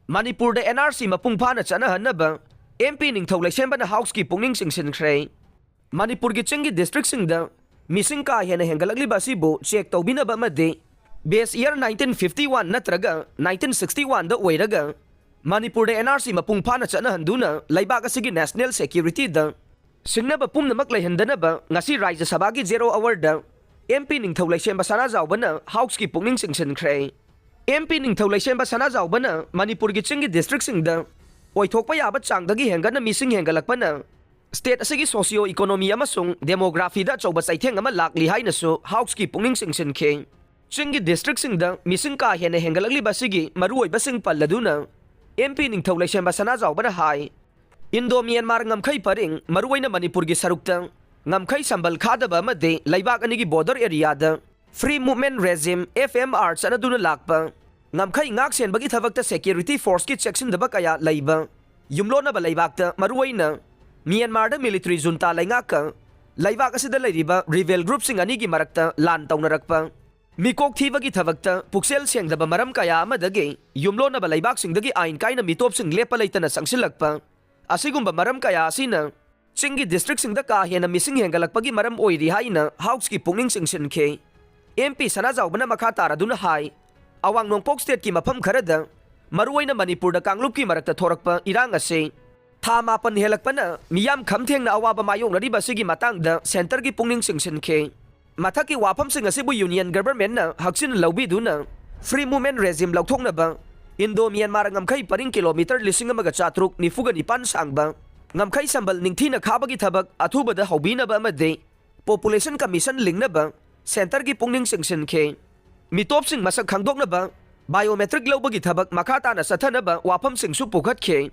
Manipur NRC Mapung Fana Chatnahannaba MP Ningthou Leishembana House ki Pukning Chingsinkhre Manipur ki Chingi district singda missing ka hena hengalakliba asibu check tawbinaba amadi base year 1951 natraga 1961 da oiraga Manipur NRC Mapung Fana Chatnahanduna laibak asigi national security da singnaba pumnamak laihandanaba ngasi Rajya Sabha ki 0 hour da MP Ningthou Leishembana Zawbana House ki Pukning Chingsinkhre MP Ningthou Leishembana Zawbana Manipur ki Chingi district singda oithokpa yaba changdagi hengana missing hengalakpana state asigi socio economy amasung demography da chauba saitheng ama lakli hainasu House ki Pukning Chingsinkhre Chingi district singda missing ka hena hengalakli basigi maruoi basing palladuna MP Ningthou Leishembana Zawbana hai Indo Myanmar ngamkhai paring maruoina Manipur gi sarukta ngamkhai sambal khadaba amade laibak anigi border area da free movement regime FMR sanaduna lakpa ngamkhai ngak sen bagi thabakta security force ki section daba kaya laiba yumlona ba laibakta maruoina Myanmar da military junta laingaka laibak asida lairiba rebel group sing ani gi marakta lan taunarakpa mikok thibagi thabakta puksel sengdaba maram kaya amadagi yumlona ba laibak singdagi ain kaina mitop sing lepa leitana sangsilakpa asigumba maram kaya asina Chingi district singda ka hena missing hengalakpagi maram oiri haina House ki Pukning Chingsinkhre MP Sana Zawbana makha taraduna hai awang nongpok state ki mafam kharada maruoina Manipur da Kanglup ki marakta thorakpa irang ase tha mapan helakpana miyam khamthengna awaba mayong radi basigi matangda center ki Pukning Chingsinkhre mathaki wafam sing asibu union government na haksin lawbi duna free movement regime lauthoknaba Indo Myanmar ngamkhai paring kilometer 1,400 nifuga nipan sangba ngamkhai sambal ningthina khabagi thabak athubada hobinaba amade population commission lingnaba center ki Pukning Chingsinkhre mitop sing masak khangdoknaba biometric lawbagi thabak makha tana sathanaba wafam sing su pukhatkhe